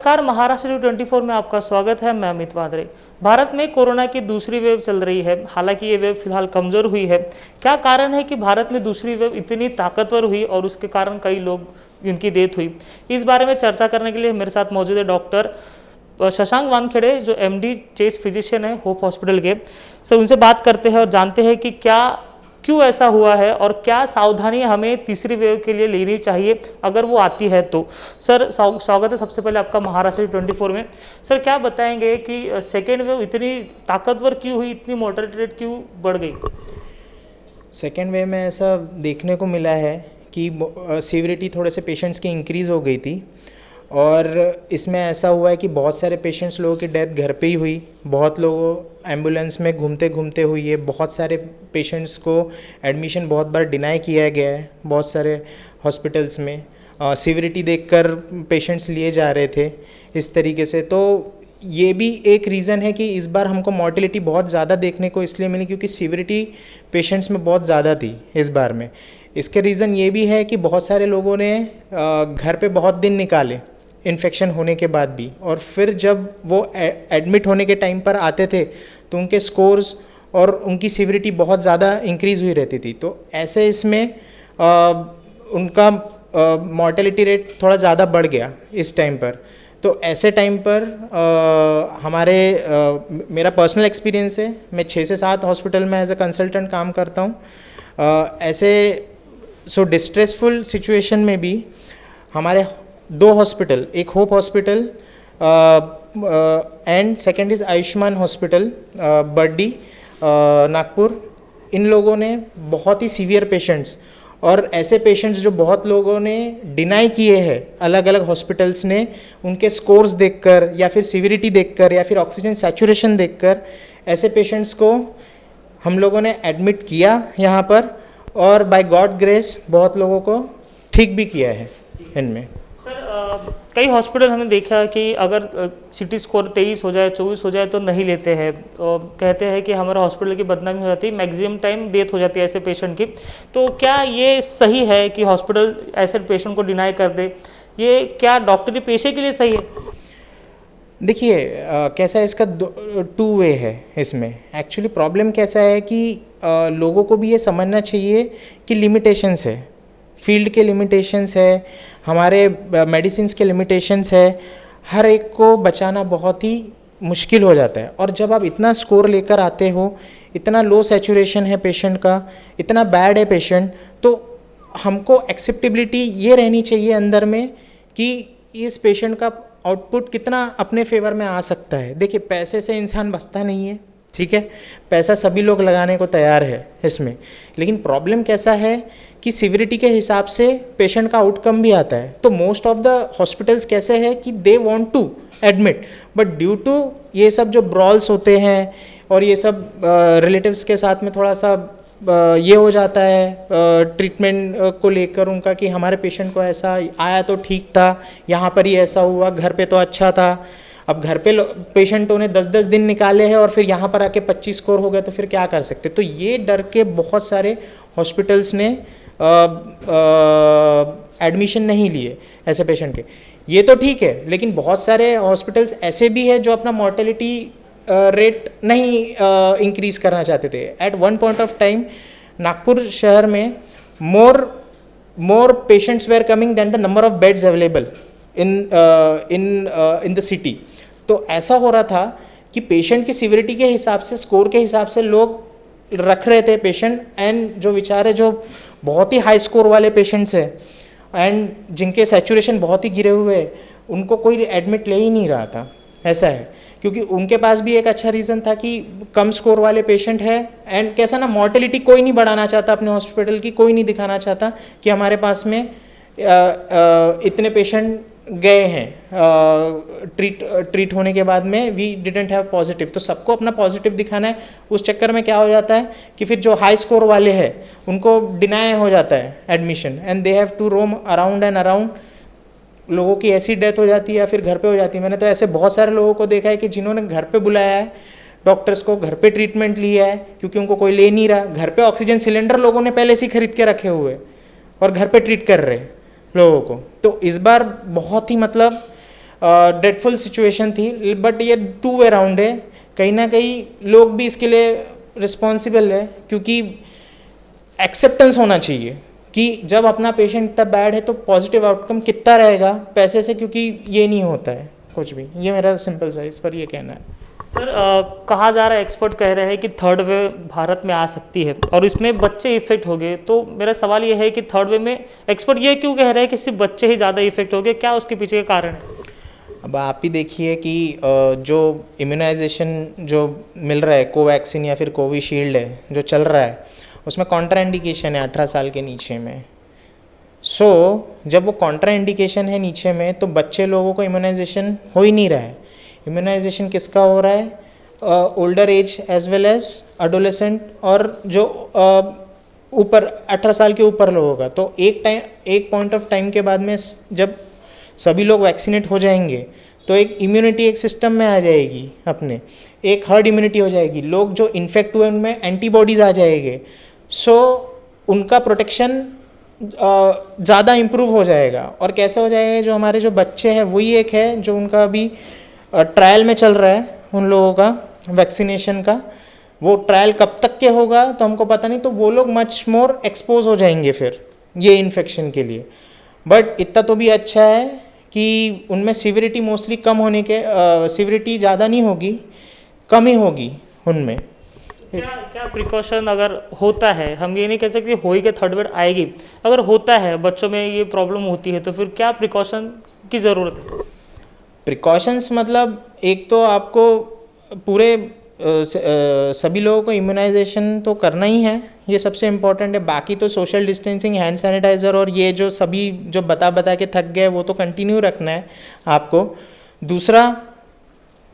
नमस्कार, महाराष्ट्र 24 में आपका स्वागत है। मैं अमित वादरे। भारत में कोरोना की दूसरी वेव चल रही है। हालांकि ये वेव फिलहाल कमज़ोर हुई है। क्या कारण है कि भारत में दूसरी वेव इतनी ताकतवर हुई और उसके कारण कई लोग इनकी डेथ हुई? इस बारे में चर्चा करने के लिए मेरे साथ मौजूद है डॉक्टर शशांक वानखेड़े, जो एमडी चेस्ट फिजिशियन है होप हॉस्पिटल के। सर, उनसे बात करते हैं और जानते हैं कि क्यों ऐसा हुआ है और क्या सावधानी हमें तीसरी वेव के लिए लेनी चाहिए अगर वो आती है तो। सर, स्वागत है सबसे पहले आपका महाराष्ट्र 24 में। सर, क्या बताएंगे कि सेकेंड वेव इतनी ताकतवर क्यों हुई, इतनी मोर्टेलिटी रेट क्यों बढ़ गई? सेकेंड वेव में ऐसा देखने को मिला है कि सीवियरिटी थोड़े से पेशेंट्स की इंक्रीज़ हो गई थी और इसमें ऐसा हुआ है कि बहुत सारे पेशेंट्स लोगों की डेथ घर पे ही हुई, बहुत लोगों एम्बुलेंस में घूमते घूमते हुई है, बहुत सारे पेशेंट्स को एडमिशन बहुत बार डिनाई किया गया है बहुत सारे हॉस्पिटल्स में। सीवियरिटी देखकर पेशेंट्स लिए जा रहे थे इस तरीके से। तो ये भी एक रीज़न है कि इस बार हमको मॉर्टेलिटी बहुत ज़्यादा देखने को इसलिए मिली क्योंकि सीवियरिटी पेशेंट्स में बहुत ज़्यादा थी इस बार में। इसके रीज़न ये भी है कि बहुत सारे लोगों ने घर पे बहुत दिन निकाले इन्फेक्शन होने के बाद भी, और फिर जब वो एडमिट होने के टाइम पर आते थे तो उनके स्कोर्स और उनकी सीवियरिटी बहुत ज़्यादा इंक्रीज़ हुई रहती थी। तो ऐसे इसमें उनका मॉर्टेलिटी रेट थोड़ा ज़्यादा बढ़ गया इस टाइम पर। तो ऐसे टाइम पर मेरा पर्सनल एक्सपीरियंस है, मैं 6 से 7 हॉस्पिटल में एज अ कंसल्टेंट काम करता हूँ। ऐसे डिस्ट्रेसफुल सिचुएशन में भी हमारे 2 हॉस्पिटल, एक Hope hospital and second is Ayushman hospital Burdi Nagpur, इन लोगों ने बहुत ही सीवियर पेशेंट्स और ऐसे पेशेंट्स जो बहुत लोगों ने डिनाई किए हैं अलग अलग हॉस्पिटल्स ने, उनके स्कोर्स देखकर या फिर सीवियरिटी देखकर या फिर ऑक्सीजन सैचुरेशन देखकर ऐसे पेशेंट्स को हम लोगों ने एडमिट किया यहाँ पर, और बाय गॉड ग्रेस बहुत लोगों को ठीक भी किया है इनमें। सर, कई हॉस्पिटल हमने देखा कि अगर सिटी स्कोर 23 हो जाए, 24 हो जाए तो नहीं लेते हैं। कहते हैं कि हमारे हॉस्पिटल की बदनामी हो जाती है, मैक्सिमम टाइम डेथ हो जाती है ऐसे पेशेंट की। तो क्या ये सही है कि हॉस्पिटल ऐसे पेशेंट को डिनाई कर दे? ये क्या डॉक्टरी पेशे के लिए सही है? देखिए, कैसा है, इसका 2 वे है इसमें। एक्चुअली प्रॉब्लम कैसा है कि लोगों को भी ये समझना चाहिए कि लिमिटेशंस है, फील्ड के लिमिटेशंस है, हमारे मेडिसिन्स के लिमिटेशंस है, हर एक को बचाना बहुत ही मुश्किल हो जाता है। और जब आप इतना स्कोर लेकर आते हो, इतना लो सैचुरेशन है पेशेंट का, इतना बैड है पेशेंट, तो हमको एक्सेप्टेबिलिटी ये रहनी चाहिए अंदर में कि इस पेशेंट का आउटपुट कितना अपने फेवर में आ सकता है। देखिए, पैसे से इंसान बचता नहीं है, ठीक है, पैसा सभी लोग लगाने को तैयार है इसमें, लेकिन प्रॉब्लम कैसा है कि सीवियरिटी के हिसाब से पेशेंट का आउटकम भी आता है। तो मोस्ट ऑफ द हॉस्पिटल्स कैसे है कि they want to admit, but due to ये सब जो ब्रॉल्स होते हैं और ये सब रिलेटिव्स के साथ में थोड़ा सा ये हो जाता है ट्रीटमेंट को लेकर उनका कि हमारे पेशेंट को ऐसा आया तो ठीक था, यहाँ पर ही ऐसा हुआ, घर पे तो अच्छा था। अब घर पे पेशेंटों ने 10-10 दिन निकाले हैं और फिर यहाँ पर आके 25 स्कोर हो गया, तो फिर क्या कर सकते। तो ये डर के बहुत सारे हॉस्पिटल्स ने एडमिशन नहीं लिए ऐसे पेशेंट के। ये तो ठीक है, लेकिन बहुत सारे हॉस्पिटल्स ऐसे भी है जो अपना मॉर्टेलिटी रेट नहीं इंक्रीज़ करना चाहते थे। At one point of time Nagpur शहर में more patients were coming than the number of beds available in the city. तो ऐसा हो रहा था कि पेशेंट की सीवियरिटी के हिसाब से, स्कोर के हिसाब से लोग रख रहे थे पेशेंट, एंड जो बेचारे जो बहुत ही हाई स्कोर वाले पेशेंट्स हैं एंड जिनके सैचुरेशन बहुत ही गिरे हुए हैं, उनको कोई एडमिट ले ही नहीं रहा था। ऐसा है क्योंकि उनके पास भी एक अच्छा रीज़न था कि कम स्कोर वाले पेशेंट है, एंड कैसा ना, मॉर्टेलिटी कोई नहीं बढ़ाना चाहता अपने हॉस्पिटल की, कोई नहीं दिखाना चाहता कि हमारे पास में इतने पेशेंट गए हैं ट्रीट होने के बाद में, वी डिडंट हैव पॉजिटिव। तो सबको अपना पॉजिटिव दिखाना है। उस चक्कर में क्या हो जाता है कि फिर जो हाई स्कोर वाले हैं उनको डिनाई हो जाता है admission, and they have to roam around and around. लोगों की ऐसी डेथ हो जाती है या फिर घर पे हो जाती है। मैंने तो ऐसे बहुत सारे लोगों को देखा है कि जिन्होंने घर पे बुलाया है डॉक्टर्स को, घर पे ट्रीटमेंट लिया है क्योंकि उनको कोई ले नहीं रहा, घर पे ऑक्सीजन सिलेंडर लोगों ने पहले से ही खरीद के रखे हुए और घर पे ट्रीट कर रहे लोगों को। तो इस बार बहुत ही ड्रेडफुल सिचुएशन थी, बट ये टू वे राउंड है। कहीं ना कहीं लोग भी इसके लिए रिस्पॉन्सिबल है, क्योंकि एक्सेप्टेंस होना चाहिए कि जब अपना पेशेंट इतना बैड है तो पॉजिटिव आउटकम कितना रहेगा पैसे से, क्योंकि ये नहीं होता है कुछ भी। ये मेरा सिंपल सा इस पर ये कहना है। सर कहा जा रहा है, एक्सपर्ट कह रहे हैं कि थर्ड वेव भारत में आ सकती है और इसमें बच्चे इफेक्ट हो गए। तो मेरा सवाल ये है कि थर्ड वेव में एक्सपर्ट ये क्यों कह रहे हैं कि सिर्फ बच्चे ही ज़्यादा इफेक्ट हो गए, क्या उसके पीछे का कारण है? अब आप ही देखिए कि जो इम्यूनाइजेशन जो मिल रहा है, कोवैक्सीन या फिर कोविशील्ड है जो चल रहा है, उसमें कॉन्ट्रा इंडिकेशन है 18 साल के नीचे में। जब वो कॉन्ट्रा इंडिकेशन है नीचे में, तो बच्चे लोगों को इम्यूनाइजेशन हो ही नहीं रहा है। इम्यूनाइजेशन किसका हो रहा है? Older age as well as adolescent, और जो ऊपर 18 साल के ऊपर लोगों का। तो एक पॉइंट ऑफ टाइम के बाद में जब सभी लोग वैक्सीनेट हो जाएंगे तो एक इम्यूनिटी एक सिस्टम में आ जाएगी, अपने एक हर्ड इम्यूनिटी हो जाएगी। लोग जो इन्फेक्ट हुए उनमें एंटीबॉडीज़ आ जाएंगे, उनका प्रोटेक्शन ज़्यादा इम्प्रूव हो जाएगा। और कैसे हो जाएगा? जो हमारे जो बच्चे हैं वही एक है जो उनका अभी ट्रायल में चल रहा है उन लोगों का वैक्सीनेशन का। वो ट्रायल कब तक के होगा तो हमको पता नहीं, तो वो लोग मच मोर एक्सपोज हो जाएंगे फिर ये इन्फेक्शन के लिए। बट इतना तो भी अच्छा है कि उनमें सीविरिटी मोस्टली कम होने के सीविरिटी ज़्यादा नहीं होगी, कम ही होगी उनमें। क्या प्रिकॉशन अगर होता है, हम ये नहीं कह सकते हो ही के थर्ड वेव आएगी, अगर होता है बच्चों में ये प्रॉब्लम होती है तो फिर क्या प्रिकॉशन की ज़रूरत है? प्रिकॉशंस मतलब एक तो आपको पूरे सभी लोगों को इम्यूनाइजेशन तो करना ही है, ये सबसे इम्पोर्टेंट है। बाकी तो सोशल डिस्टेंसिंग, हैंड सैनिटाइज़र और ये जो सभी जो बता के थक गए वो तो कंटिन्यू रखना है आपको। दूसरा,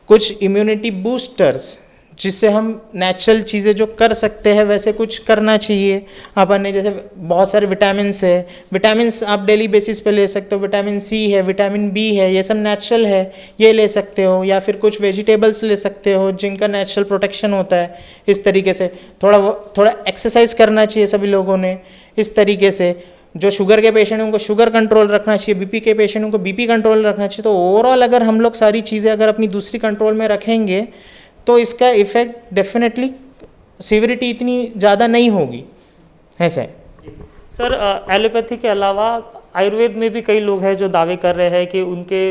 कुछ इम्यूनिटी बूस्टर्स जिससे हम नेचुरल चीज़ें जो कर सकते हैं वैसे कुछ करना चाहिए अपन ने। जैसे बहुत सारे विटामिन्स है, विटामिन्स आप डेली बेसिस पे ले सकते हो। विटामिन सी है, विटामिन बी है, ये सब नेचुरल है, ये ले सकते हो। या फिर कुछ वेजिटेबल्स ले सकते हो जिनका नेचुरल प्रोटेक्शन होता है। इस तरीके से थोड़ा एक्सरसाइज करना चाहिए सभी लोगों ने। इस तरीके से जो शुगर के पेशेंट हैं उनको शुगर कंट्रोल रखना चाहिए, बीपी के पेशेंट उनको बीपी कंट्रोल रखना चाहिए। तो ओवरऑल अगर हम लोग सारी चीज़ें अगर अपनी दूसरी कंट्रोल में रखेंगे तो इसका इफ़ेक्ट डेफिनेटली सीविरिटी इतनी ज़्यादा नहीं होगी, ऐसा है। सर एलोपैथी के अलावा आयुर्वेद में भी कई लोग हैं जो दावे कर रहे हैं कि उनके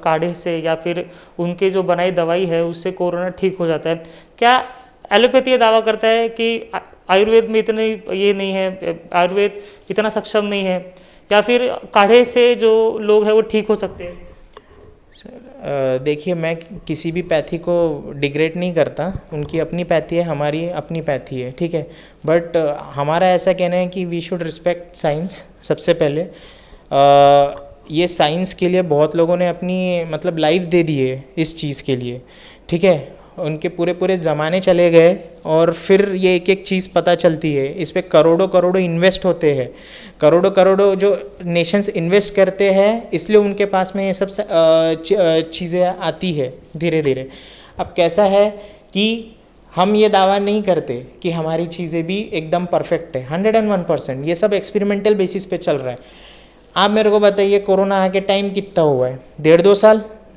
काढ़े से या फिर उनके जो बनाई दवाई है उससे कोरोना ठीक हो जाता है। क्या एलोपैथी ये दावा करता है कि आयुर्वेद में इतने ये नहीं है, आयुर्वेद इतना सक्षम नहीं है, या फिर काढ़े से जो लोग हैं वो ठीक हो सकते हैं? सर देखिए, मैं किसी भी पैथी को डिग्रेड नहीं करता, उनकी अपनी पैथी है, हमारी अपनी पैथी है, ठीक है। बट हमारा ऐसा कहना है कि वी शुड रिस्पेक्ट साइंस सबसे पहले। ये साइंस के लिए बहुत लोगों ने अपनी मतलब लाइफ दे दी है इस चीज़ के लिए, ठीक है। उनके पूरे ज़माने चले गए और फिर ये एक एक चीज़ पता चलती है। इस पे करोड़ों इन्वेस्ट होते हैं, करोड़ों जो नेशंस इन्वेस्ट करते हैं, इसलिए उनके पास में ये सब चीज़ें आती है धीरे धीरे। अब कैसा है कि हम ये दावा नहीं करते कि हमारी चीज़ें भी एकदम परफेक्ट है 101%। ये सब एक्सपेरिमेंटल बेसिस पे चल रहा है। आप मेरे को बताइए, कोरोना आके टाइम कितना हुआ है?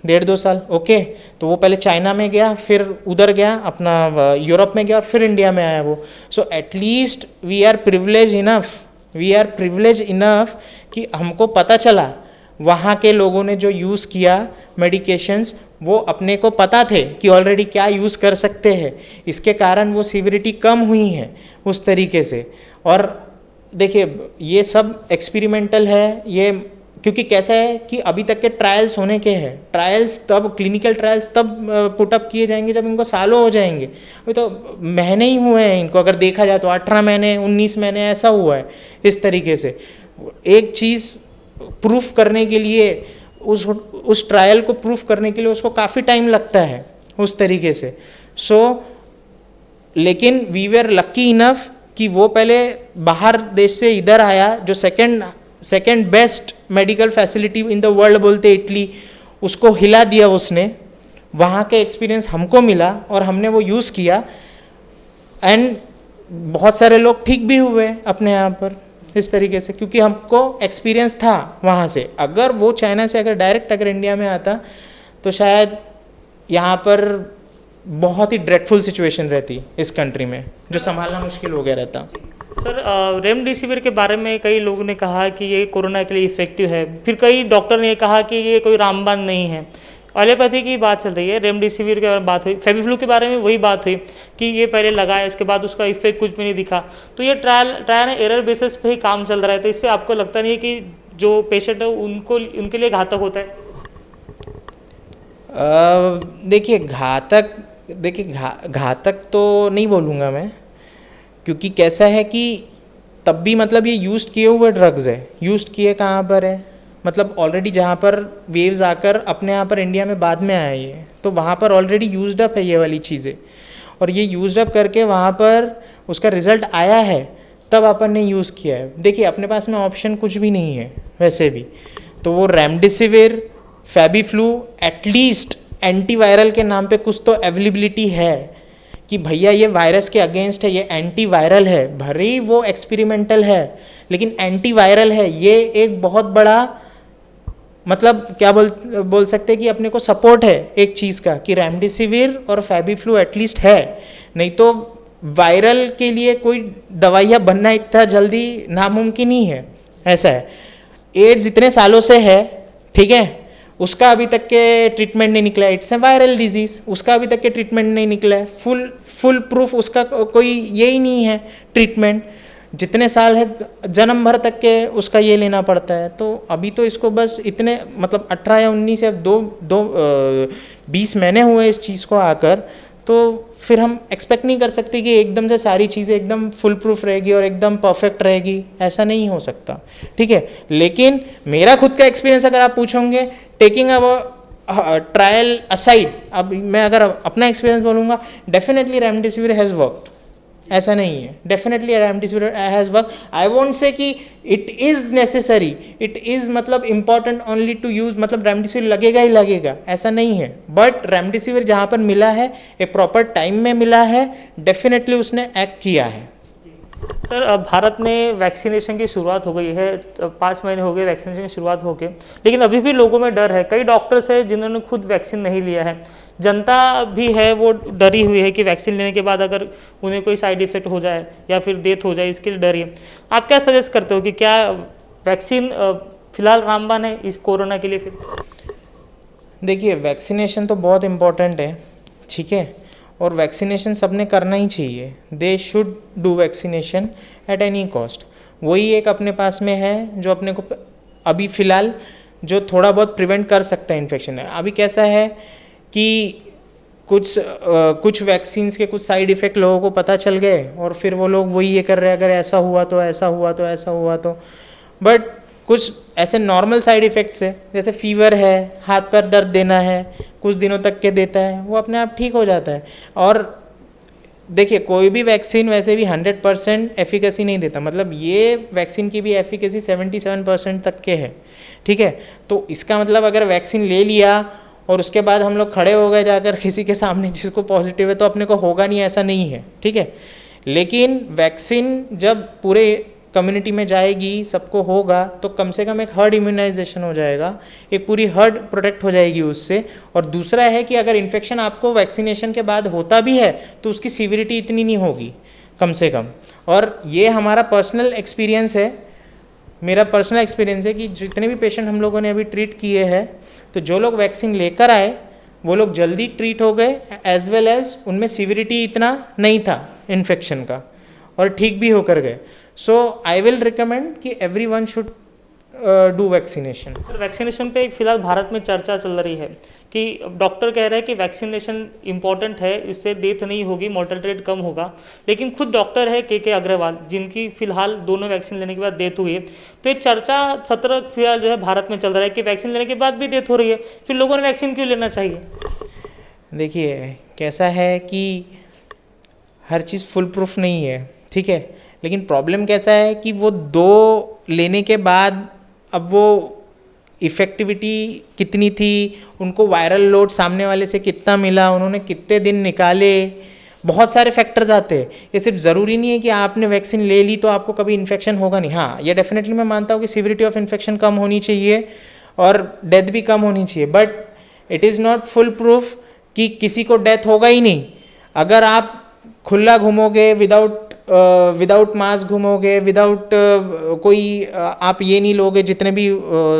1.5 साल, ओके। तो वो पहले चाइना में गया, फिर उधर गया अपना यूरोप में गया, और फिर इंडिया में आया वो। So at least we are privilege enough कि हमको पता चला, वहाँ के लोगों ने जो यूज़ किया मेडिकेशंस, वो अपने को पता थे कि ऑलरेडी क्या यूज़ कर सकते हैं। इसके कारण वो सीविरिटी कम हुई है उस तरीके से। और देखिए, ये सब एक्सपेरिमेंटल है ये, क्योंकि कैसा है कि अभी तक के ट्रायल्स होने के हैं। क्लिनिकल ट्रायल्स तब पुटअप किए जाएंगे जब इनको सालों हो जाएंगे। अभी तो महीने ही हुए हैं इनको, अगर देखा जाए तो 18 महीने 19 महीने ऐसा हुआ है। इस तरीके से एक चीज़ प्रूफ करने के लिए, उस ट्रायल को प्रूफ करने के लिए उसको काफ़ी टाइम लगता है उस तरीके से। लेकिन वी वर लक्की इनफ कि वो पहले बाहर देश से इधर आया, जो second best medical facility in the world बोलते इटली, उसको हिला दिया उसने। वहाँ के एक्सपीरियंस हमको मिला और हमने वो यूज़ किया, एंड बहुत सारे लोग ठीक भी हुए अपने यहाँ पर। इस तरीके से, क्योंकि हमको एक्सपीरियंस था वहाँ से। अगर वो चाइना से अगर डायरेक्ट अगर इंडिया में आता तो शायद यहाँ पर बहुत ही ड्रेडफुल सिचुएशन रहती इस कंट्री में, जो संभालना मुश्किल हो गया रहता। सर रेमडेसिविर के बारे में कई लोगों ने कहा कि ये कोरोना के लिए इफेक्टिव है, फिर कई डॉक्टर ने कहा कि ये कोई रामबाण नहीं है। एलोपैथी की बात चल रही है, रेमडेसिविर के बारे में बात हुई, फेविफ्लू के बारे में वही बात हुई कि ये पहले लगाया, उसके बाद उसका इफेक्ट कुछ भी नहीं दिखा। तो ये ट्रायल एंड एरर बेसिस पे ही काम चल रहा है, तो इससे आपको लगता नहीं है कि जो पेशेंट है उनको उनके लिए घातक होता है? देखिए घातक तो नहीं बोलूँगा मैं, क्योंकि कैसा है कि तब भी मतलब ये यूज़ किए हुए ड्रग्स है। यूज़ किए कहाँ पर है, मतलब ऑलरेडी जहाँ पर वेव्स आकर अपने यहाँ पर इंडिया में बाद में आया ये, तो वहाँ पर ऑलरेडी यूज्ड अप है ये वाली चीज़ें, और ये यूज्ड अप करके वहाँ पर उसका रिज़ल्ट आया है, तब अपन ने यूज़ किया है। देखिए अपने पास में ऑप्शन कुछ भी नहीं है वैसे भी, तो वो रेमडेसिविर, फेबिफ्लू, एटलीस्ट एंटीवायरल के नाम पे कुछ तो अवेलेबिलिटी है कि भैया ये वायरस के अगेंस्ट है, ये एंटीवायरल है। भले ही वो एक्सपेरिमेंटल है लेकिन एंटीवायरल है। ये एक बहुत बड़ा मतलब क्या बोल सकते हैं कि अपने को सपोर्ट है एक चीज़ का कि रेमडेसिविर और फेबिफ्लू एटलीस्ट है। नहीं तो वायरल के लिए कोई दवाइयाँ बनना इतना जल्दी नामुमकिन ही है। ऐसा है, एड्स इतने सालों से है, ठीक है, उसका अभी तक के ट्रीटमेंट नहीं निकला है। इट्स ए वायरल डिजीज़, उसका अभी तक के ट्रीटमेंट नहीं निकला है। फुल प्रूफ उसका कोई ये ही नहीं है ट्रीटमेंट। जितने साल है जन्म भर तक के उसका ये लेना पड़ता है। तो अभी तो इसको बस इतने मतलब 18 या 19 या 20 महीने हुए इस चीज़ को आकर, तो फिर हम एक्सपेक्ट नहीं कर सकते कि एकदम से सारी चीज़ें एकदम फुल प्रूफ रहेगी और एकदम परफेक्ट रहेगी। ऐसा नहीं हो सकता, ठीक है। लेकिन मेरा खुद का एक्सपीरियंस अगर आप पूछोगे, टेकिंग अ ट्रायल असाइड, अब मैं अगर अपना एक्सपीरियंस बोलूँगा, डेफिनेटली रेमडेसिविर हैज़ वर्कड। ऐसा नहीं है, definitely remdesivir has work. I won't say कि it is necessary, it is मतलब इम्पॉर्टेंट ओनली टू यूज़, मतलब रेमडेसिविर लगेगा ही लगेगा, ऐसा नहीं है। बट रेमडेसिविर जहाँ पर मिला है, एक प्रॉपर टाइम में मिला है, डेफिनेटली उसने एक्ट किया है। सर अब भारत में वैक्सीनेशन की शुरुआत हो गई है, 5 महीने हो गए वैक्सीनेशन की शुरुआत हो गई, लेकिन अभी भी लोगों में डर है। कई डॉक्टर्स हैं जिन्होंने खुद वैक्सीन नहीं लिया है, जनता भी है वो डरी हुई है कि वैक्सीन लेने के बाद अगर उन्हें कोई साइड इफेक्ट हो जाए या फिर डेथ हो जाए, इसके लिए डरी है। आप क्या सजेस्ट करते हो कि क्या वैक्सीन फिलहाल रामबाण है इस कोरोना के लिए? फिर देखिए वैक्सीनेशन तो बहुत इम्पोर्टेंट है, ठीक है, और वैक्सीनेशन सबने करना ही चाहिए। They should do vaccination at any cost. वही एक अपने पास में है जो अपने को अभी फ़िलहाल जो थोड़ा बहुत प्रिवेंट कर सकता है इन्फेक्शन है। अभी कैसा है कि कुछ वैक्सीन्स के कुछ साइड इफ़ेक्ट लोगों को पता चल गए और फिर वो लोग वही ये कर रहे हैं, अगर ऐसा हुआ तो ऐसा हुआ तो ऐसा हुआ तो। बट कुछ ऐसे नॉर्मल साइड इफ़ेक्ट्स है, जैसे फीवर है, हाथ पैर दर्द देना है, कुछ दिनों तक के देता है, वो अपने आप ठीक हो जाता है। और देखिए कोई भी वैक्सीन वैसे भी 100% एफिकेसी नहीं देता, मतलब ये वैक्सीन की भी एफिकेसी 77% तक के है, ठीक है। तो इसका मतलब अगर वैक्सीन ले लिया और उसके बाद हम लोग खड़े हो गए जाकर किसी के सामने जिसको पॉजिटिव है, तो अपने को होगा नहीं, ऐसा नहीं है, ठीक है। लेकिन वैक्सीन जब पूरे कम्युनिटी में जाएगी, सबको होगा, तो कम से कम एक हर्ड इम्यूनाइजेशन हो जाएगा, एक पूरी हर्ड प्रोटेक्ट हो जाएगी उससे। और दूसरा है कि अगर इन्फेक्शन आपको वैक्सीनेशन के बाद होता भी है तो उसकी सीवियरिटी इतनी नहीं होगी कम से कम। और ये हमारा पर्सनल एक्सपीरियंस है, मेरा पर्सनल एक्सपीरियंस है कि जितने भी पेशेंट हम लोगों ने अभी ट्रीट किए हैं, तो जो लोग वैक्सीन लेकर आए वो लोग जल्दी ट्रीट हो गए, एज वेल एज उनमें सीवियरिटी इतना नहीं था इन्फेक्शन का, और ठीक भी होकर गए। सो आई विल रिकमेंड कि everyone should do vaccination. Sir vaccination पे फिलहाल भारत में चर्चा चल रही है कि डॉक्टर कह रहे हैं कि वैक्सीनेशन इंपॉर्टेंट है, इससे डेथ नहीं होगी, मॉर्टलिटी रेट कम होगा, लेकिन खुद डॉक्टर है के अग्रवाल जिनकी फिलहाल दोनों वैक्सीन लेने के बाद डेथ हुई है। तो ये चर्चा सत्र फिलहाल जो है भारत में चल रहा है कि वैक्सीन लेने के बाद भी डेथ हो रही है, फिर लोगों ने वैक्सीन क्यों लेना चाहिए? देखिए कैसा है कि हर चीज़ फुल प्रूफ नहीं है, ठीक है, लेकिन प्रॉब्लम कैसा है कि वो 2 लेने के बाद अब वो इफ़ेक्टिविटी कितनी थी, उनको वायरल लोड सामने वाले से कितना मिला, उन्होंने कितने दिन निकाले, बहुत सारे फैक्टर्स आते हैं। ये सिर्फ ज़रूरी नहीं है कि आपने वैक्सीन ले ली तो आपको कभी इन्फेक्शन होगा नहीं। हाँ, ये डेफिनेटली मैं मानता हूँ कि सीवियरिटी ऑफ इन्फेक्शन कम होनी चाहिए और डेथ भी कम होनी चाहिए, but it is not full proof कि किसी को डेथ होगा ही नहीं। अगर आप खुला घूमोगे, विदाउट मास्क घूमोगे, विदाउट कोई आप ये नहीं लोगे, जितने भी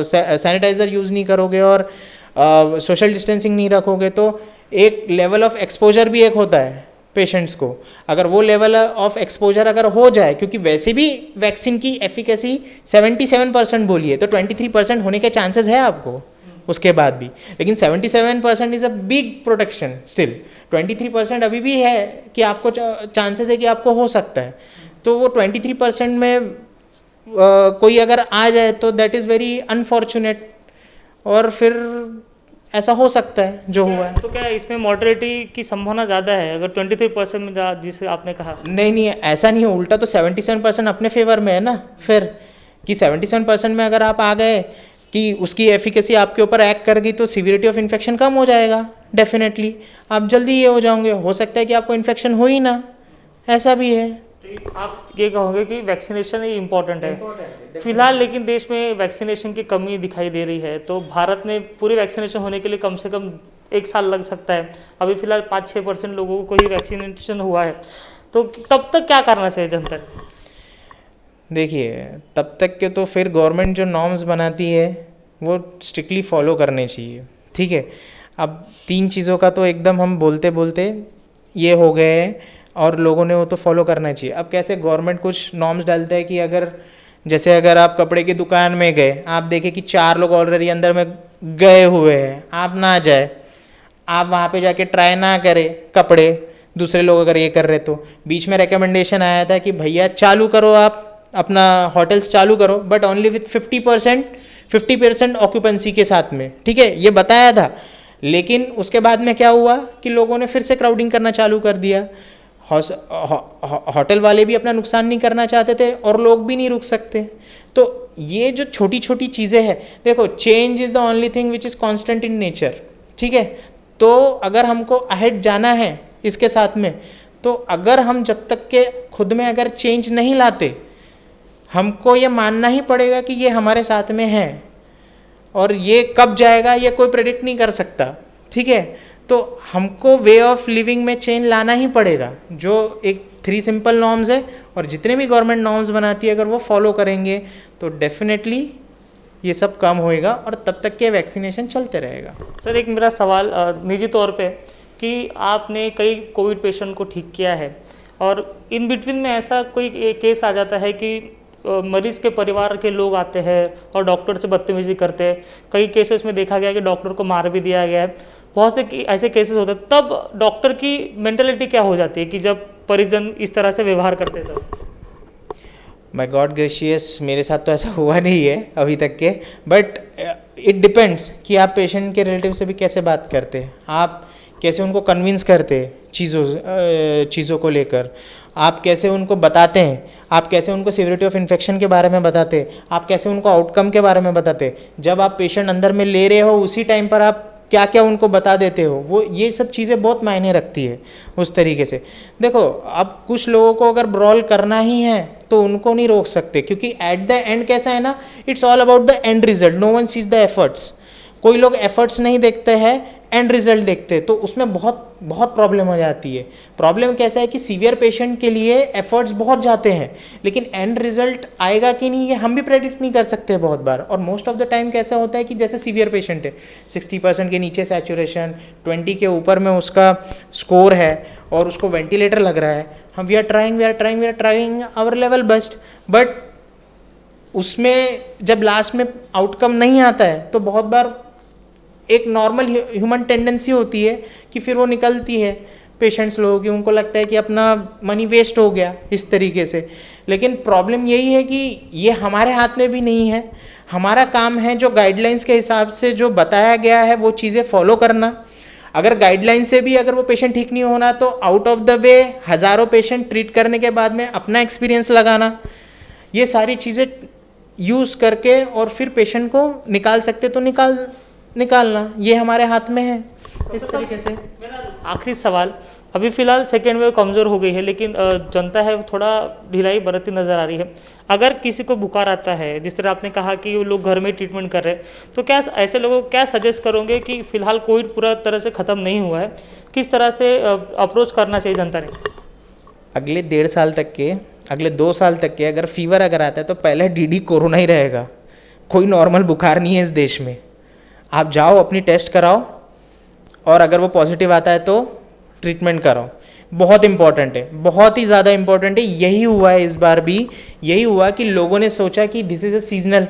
सैनिटाइज़र यूज़ नहीं करोगे और सोशल डिस्टेंसिंग नहीं रखोगे, तो एक लेवल ऑफ एक्सपोजर भी एक होता है पेशेंट्स को। अगर वो लेवल ऑफ एक्सपोजर अगर हो जाए, क्योंकि वैसे भी वैक्सीन की एफिकेसी 77% बोली है, तो 23% होने के चांसेस है आपको उसके बाद भी, लेकिन 77% is a big protection. Still 23% अभी भी है कि आपको चांसेस है कि आपको हो सकता है। तो वो 23% में कोई अगर आ जाए तो दैट इज़ वेरी अनफॉर्चुनेट, और फिर ऐसा हो सकता है जो हुआ है। तो क्या इसमें मॉडरेटी की संभावना ज़्यादा है अगर 23% में जिसे आपने कहा? नहीं, ऐसा नहीं है, उल्टा तो 77% अपने फेवर में है ना फिर, कि 77% में अगर आप आ गए कि उसकी एफिकेसी आपके ऊपर एक्ट कर गई, तो सीवियरिटी ऑफ इन्फेक्शन कम हो जाएगा डेफिनेटली। आप जल्दी ये हो जाओगे, हो सकता है कि आपको इन्फेक्शन हो ही ना, ऐसा भी है। तो आप ये कहोगे कि वैक्सीनेशन ही इम्पोर्टेंट है फिलहाल, लेकिन देश में वैक्सीनेशन की कमी दिखाई दे रही है, तो भारत में पूरी वैक्सीनेशन होने के लिए कम से कम 1 साल लग सकता है। अभी फिलहाल 5-6% लोगों को ही वैक्सीनेशन हुआ है, तो तब तक क्या करना चाहिए जनता ने? देखिए, तब तक के तो फिर गवर्नमेंट जो नॉर्म्स बनाती है वो स्ट्रिक्टली फॉलो करने चाहिए, ठीक है। अब 3 चीज़ों का तो एकदम हम बोलते बोलते ये हो गए हैं, और लोगों ने वो तो फॉलो करना चाहिए। अब कैसे गवर्नमेंट कुछ नॉर्म्स डालता है कि अगर आप कपड़े की दुकान में गए, आप देखें कि 4 लोग ऑलरेडी अंदर में गए हुए हैं, आप ना जाए, आप वहाँ पे जाके ट्राई ना करें कपड़े, दूसरे लोग अगर ये कर रहे तो। बीच में रिकमेंडेशन आया था कि भैया चालू करो, आप अपना होटल्स चालू करो, बट ओनली विथ 50% ऑक्यूपेंसी के साथ में, ठीक है, ये बताया था। लेकिन उसके बाद में क्या हुआ कि लोगों ने फिर से क्राउडिंग करना चालू कर दिया। होटल वाले भी अपना नुकसान नहीं करना चाहते थे और लोग भी नहीं रुक सकते। तो ये जो छोटी छोटी चीज़ें हैं, देखो, change is the only thing which is constant in nature, ठीक है। तो अगर हमको अहेड जाना है इसके साथ में, तो अगर हम जब तक के खुद में अगर चेंज नहीं लाते, हमको ये मानना ही पड़ेगा कि ये हमारे साथ में है, और ये कब जाएगा ये कोई प्रेडिक्ट नहीं कर सकता, ठीक है। तो हमको वे ऑफ लिविंग में चेंज लाना ही पड़ेगा, जो एक 3 सिंपल नॉर्म्स है, और जितने भी गवर्नमेंट नॉर्म्स बनाती है अगर वो फॉलो करेंगे तो डेफिनेटली ये सब कम होएगा, और तब तक के वैक्सीनेशन चलते रहेगा। सर, एक मेरा सवाल निजी तौर पे कि आपने कई कोविड पेशेंट को ठीक किया है, और इन बिटवीन में ऐसा कोई केस आ जाता है कि मरीज के परिवार के लोग आते हैं और डॉक्टर से बदतमीजी करते हैं। कई केसेस में देखा गया कि डॉक्टर को मार भी दिया गया है। बहुत से ऐसे केसेस होते हैं, तब डॉक्टर की मेंटेलिटी क्या हो जाती है कि जब परिजन इस तरह से व्यवहार करते हैं तब? माय गॉड ग्रेशियस, मेरे साथ तो ऐसा हुआ नहीं है अभी तक के, बट इट डिपेंड्स कि आप पेशेंट के रिलेटिव से भी कैसे बात करते हैं, आप कैसे उनको कन्विंस करते हैं चीज़ों को लेकर, आप कैसे उनको बताते हैं, आप कैसे उनको सीवियरिटी ऑफ इन्फेक्शन के बारे में बताते हैं, आप कैसे उनको आउटकम के बारे में बताते हैं। जब आप पेशेंट अंदर में ले रहे हो उसी टाइम पर आप क्या क्या उनको बता देते हो, वो ये सब चीज़ें बहुत मायने रखती है उस तरीके से। देखो, अब कुछ लोगों को अगर ब्रॉल करना ही है तो उनको नहीं रोक सकते, क्योंकि एट द एंड कैसा है ना, it's all about the end result, no one sees the efforts. कोई लोग एफर्ट्स नहीं देखते हैं, एंड रिजल्ट देखते हैं, तो उसमें बहुत बहुत प्रॉब्लम हो जाती है। प्रॉब्लम कैसा है कि सीवियर पेशेंट के लिए एफर्ट्स बहुत जाते हैं, लेकिन एंड रिजल्ट आएगा कि नहीं ये हम भी प्रेडिक्ट नहीं कर सकते बहुत बार। और मोस्ट ऑफ द टाइम कैसा होता है कि जैसे सीवियर पेशेंट है, 60% के नीचे सैचुरेशन, 20 के ऊपर में उसका स्कोर है और उसको वेंटिलेटर लग रहा है, हम we are trying our level best, but उसमें जब लास्ट में आउटकम नहीं आता है तो बहुत बार एक नॉर्मल ह्यूमन टेंडेंसी होती है कि फिर वो निकलती है पेशेंट्स लोगों की, उनको लगता है कि अपना मनी वेस्ट हो गया इस तरीके से। लेकिन प्रॉब्लम यही है कि ये हमारे हाथ में भी नहीं है। हमारा काम है जो गाइडलाइंस के हिसाब से जो बताया गया है वो चीज़ें फॉलो करना। अगर गाइडलाइन से भी अगर वो पेशेंट ठीक नहीं होना तो आउट ऑफ द वे हज़ारों पेशेंट ट्रीट करने के बाद में अपना एक्सपीरियंस लगाना, ये सारी चीज़ें यूज़ करके और फिर पेशेंट को निकाल सकते तो निकालना, ये हमारे हाथ में है। इस तरीके से मेरा आखिरी सवाल, अभी फ़िलहाल सेकेंड वेव कमज़ोर हो गई है, लेकिन जनता है वो थोड़ा ढिलाई बरतती नज़र आ रही है। अगर किसी को बुखार आता है, जिस तरह आपने कहा कि वो लोग घर में ट्रीटमेंट कर रहे हैं, तो क्या ऐसे लोगों को क्या सजेस्ट करोगे कि फ़िलहाल कोविड पूरा तरह से ख़त्म नहीं हुआ है, किस तरह से अप्रोच करना चाहिए जनता ने? अगले 1.5 साल तक के, अगले 2 साल तक के अगर फीवर अगर आता है तो पहले डीडी कोरोना ही रहेगा। कोई नॉर्मल बुखार नहीं है इस देश में। आप जाओ अपनी टेस्ट कराओ और अगर वो पॉजिटिव आता है तो ट्रीटमेंट कराओ। बहुत इंपॉर्टेंट है, बहुत ही ज़्यादा इंपॉर्टेंट है। यही हुआ है इस बार भी, यही हुआ कि लोगों ने सोचा कि दिस इज़ अ सीजनल,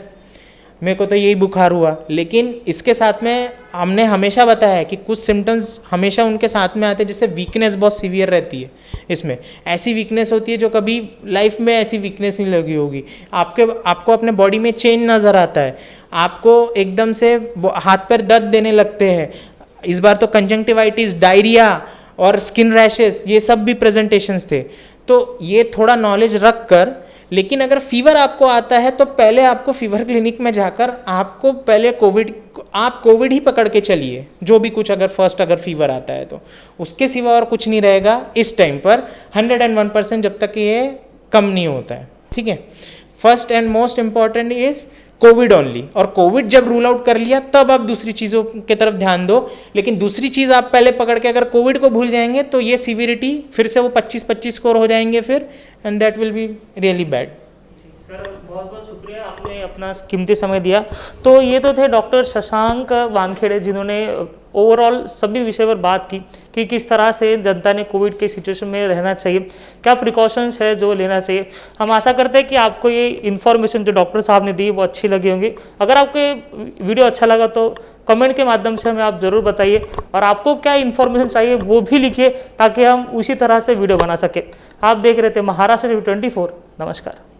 मेरे को तो यही बुखार हुआ। लेकिन इसके साथ में हमने हमेशा बताया है कि कुछ सिम्टम्स हमेशा उनके साथ में आते हैं, जिससे वीकनेस बहुत सीवियर रहती है। इसमें ऐसी वीकनेस होती है जो कभी लाइफ में ऐसी वीकनेस नहीं लगी होगी। आपको अपने बॉडी में चेंज नज़र आता है, आपको एकदम से हाथ पैर दर्द देने लगते हैं। इस बार तो कंजंक्टिवाइटिस, डायरिया और स्किन रैशेस, ये सब भी प्रेजेंटेशंस थे। तो ये थोड़ा नॉलेज रख कर, लेकिन अगर फीवर आपको आता है तो पहले आपको फीवर क्लिनिक में जाकर आपको पहले कोविड ही पकड़ के चलिए, जो भी कुछ अगर फीवर आता है तो उसके सिवा और कुछ नहीं रहेगा इस टाइम पर 101% जब तक ये कम नहीं होता है। ठीक है, first and most important is Covid only. और कोविड जब रूल आउट कर लिया तब आप दूसरी चीज़ों की तरफ ध्यान दो। लेकिन दूसरी चीज़ आप पहले पकड़ के अगर कोविड को भूल जाएंगे तो ये सीवियरिटी फिर से वो 25-25 स्कोर हो जाएंगे फिर, and that will be really bad. Sir बहुत बहुत शुक्रिया, आपने अपना कीमती समय दिया। तो ये तो थे डॉक्टर शशांक वानखेड़े, जिन्होंने ओवरऑल सभी विषय पर बात की कि किस तरह से जनता ने कोविड के सिचुएशन में रहना चाहिए, क्या प्रिकॉशंस है जो लेना चाहिए। हम आशा करते हैं कि आपको ये इन्फॉर्मेशन जो डॉक्टर साहब ने दी वो अच्छी लगी होंगी। अगर आपको वीडियो अच्छा लगा तो कमेंट के माध्यम से हमें आप ज़रूर बताइए, और आपको क्या इन्फॉर्मेशन चाहिए वो भी लिखिए ताकि हम उसी तरह से वीडियो बना सकें। आप देख रहे थे महाराष्ट्र 24। नमस्कार।